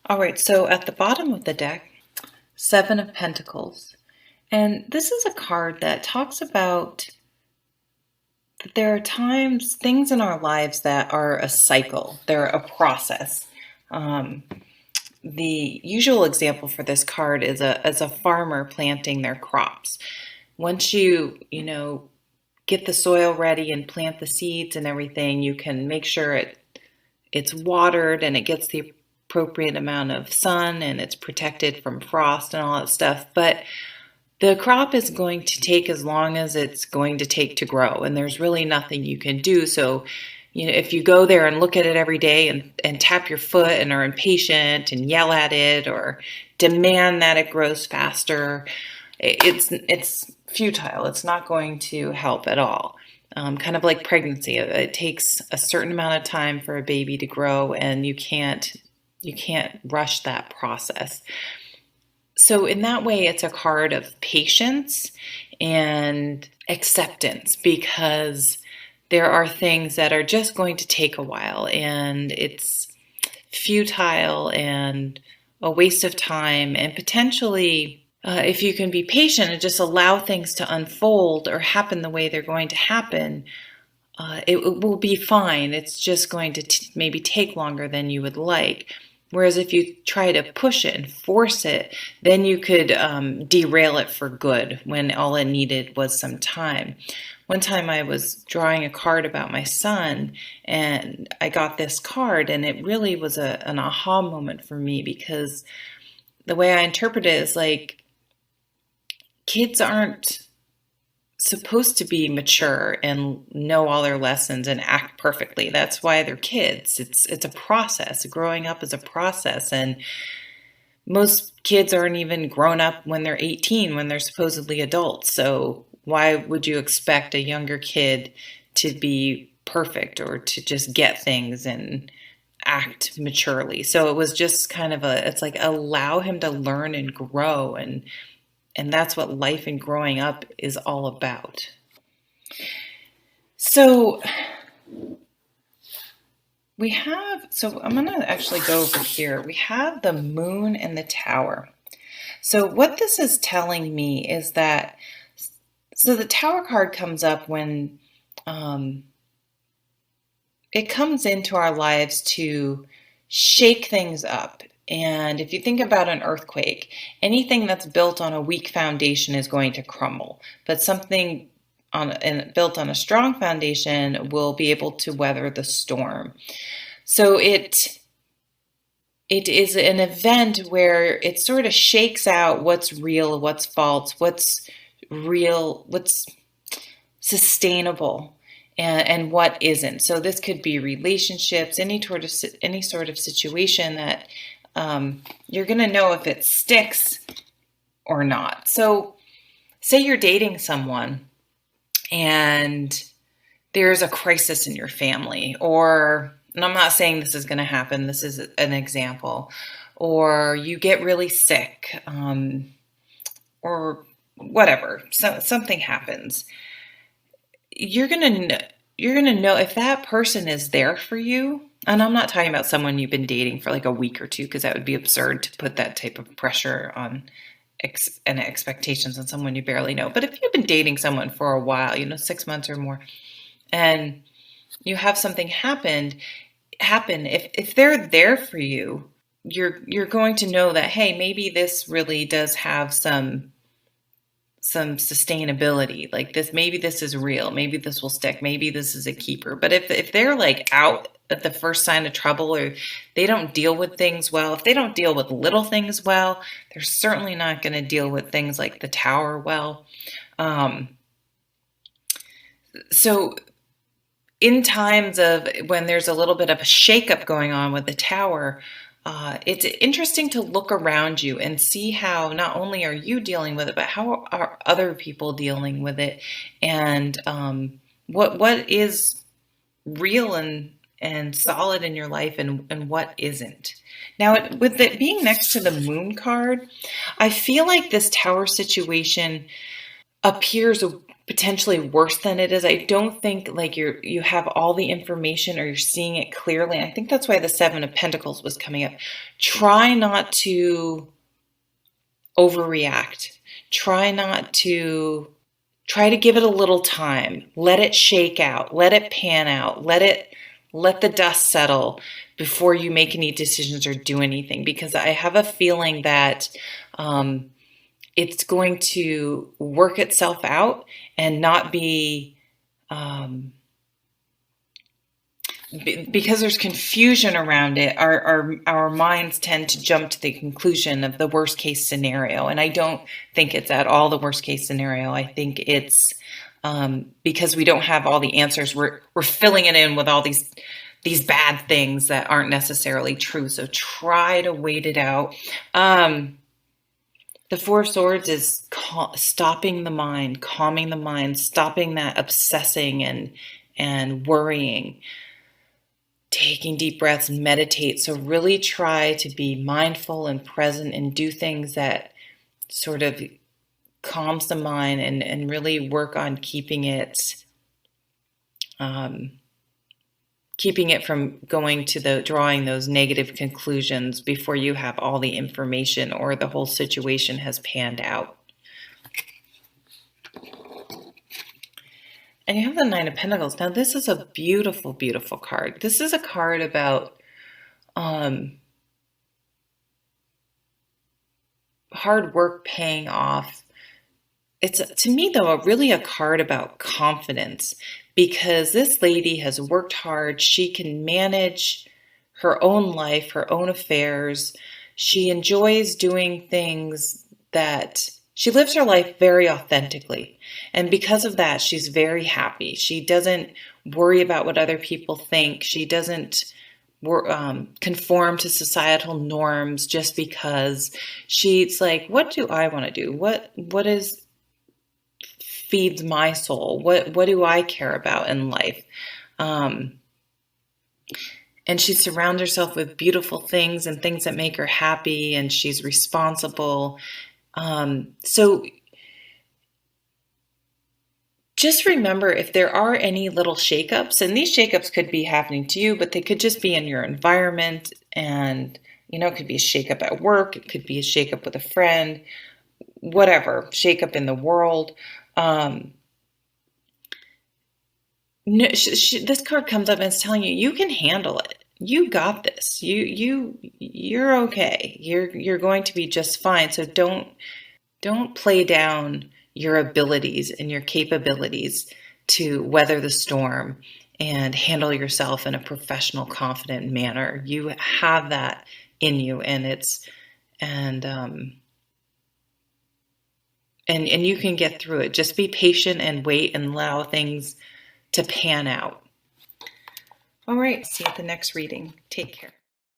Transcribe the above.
All right, so at the bottom of the deck, Seven of Pentacles. And this is a card that talks about that there are times, things in our lives that are a cycle, they're a process. Um, the usual example for this card is a farmer planting their crops. Once you get the soil ready and plant the seeds and everything, you can make sure it's watered and it gets the appropriate amount of sun and it's protected from frost and all that stuff. But the crop is going to take as long as it's going to take to grow, and there's really nothing you can do. So, if you go there and look at it every day and tap your foot and are impatient and yell at it or demand that it grows faster, it's futile. It's not going to help at all. Kind of like pregnancy, it takes a certain amount of time for a baby to grow, and you can't rush that process. So in that way, it's a card of patience and acceptance, because there are things that are just going to take a while, and it's futile and a waste of time, and potentially, if you can be patient and just allow things to unfold or happen the way they're going to happen, it will be fine. It's just going to maybe take longer than you would like. Whereas if you try to push it and force it, then you could derail it for good when all it needed was some time. One time I was drawing a card about my son, and I got this card, and it really was an aha moment for me, because the way I interpret it is like kids aren't supposed to be mature and know all their lessons and act perfectly. That's why they're kids. It's a process. Growing up is a process, and most kids aren't even grown up when they're 18, when they're supposedly adults. So why would you expect a younger kid to be perfect or to just get things and act maturely? So it was just kind of it's like allow him to learn and grow, and that's what life and growing up is all about. So I'm going to actually go over here. We have the Moon and the Tower. So what this is telling me is that, so the Tower card comes up when it comes into our lives to shake things up. And if you think about an earthquake, anything that's built on a weak foundation is going to crumble. But something built on a strong foundation will be able to weather the storm. So it is an event where it sort of shakes out what's real, what's false, what's real, what's sustainable, and what isn't. So this could be relationships, any sort of situation that you're going to know if it sticks or not. So say you're dating someone and there's a crisis in your family, and I'm not saying this is going to happen, this is an example, or you get really sick, or whatever, so something happens. You're going to know if that person is there for you. And I'm not talking about someone you've been dating for like a week or two, because that would be absurd to put that type of pressure on and expectations on someone you barely know. But if you've been dating someone for a while, 6 months or more, and you have something happen, if they're there for you, you're going to know that, hey, maybe this really does have some sustainability. Like this, maybe this is real, maybe this will stick, maybe this is a keeper. But if they're like out at the first sign of trouble, or they don't deal with things well, if they don't deal with little things well, they're certainly not going to deal with things like the Tower well. So in times of when there's a little bit of a shakeup going on with the Tower, it's interesting to look around you and see how not only are you dealing with it, but how are other people dealing with it, and what is real and solid in your life, and what isn't. Now, with it being next to the Moon card, I feel like this Tower situation appears potentially worse than it is. I don't think like you have all the information or you're seeing it clearly. I think that's why the Seven of Pentacles was coming up. Try not to overreact. Try to give it a little time. Let it shake out. Let it pan out. Let the dust settle before you make any decisions or do anything, because I have a feeling that it's going to work itself out and not be because there's confusion around it. Our minds tend to jump to the conclusion of the worst case scenario, and I don't think it's at all the worst case scenario. I think it's because we don't have all the answers. We're filling it in with all these bad things that aren't necessarily true. So try to wait it out. The Four of Swords is stopping the mind, calming the mind, stopping that obsessing and worrying. Taking deep breaths and meditate. So really try to be mindful and present and do things that sort of calms the mind, and really work on keeping it from going to drawing those negative conclusions before you have all the information or the whole situation has panned out. And you have the Nine of Pentacles. Now, this is a beautiful, beautiful card. This is a card about hard work paying off. It's, to me, though, really a card about confidence, because this lady has worked hard. She can manage her own life, her own affairs. She enjoys doing things that she lives her life very authentically. And because of that, she's very happy. She doesn't worry about what other people think. She doesn't conform to societal norms just because she's like, what do I want to do? What feeds my soul? What do I care about in life? And she surrounds herself with beautiful things and things that make her happy, and she's responsible. So just remember, if there are any little shakeups, and these shakeups could be happening to you, but they could just be in your environment, and it could be a shakeup at work, it could be a shakeup with a friend, whatever, shakeup in the world. This card comes up and it's telling you, you can handle it. You got this. You're okay. You're going to be just fine. So don't play down your abilities and your capabilities to weather the storm and handle yourself in a professional, confident manner. You have that in you, and and you can get through it. Just be patient and wait and allow things to pan out. All right, see you at the next reading. Take care.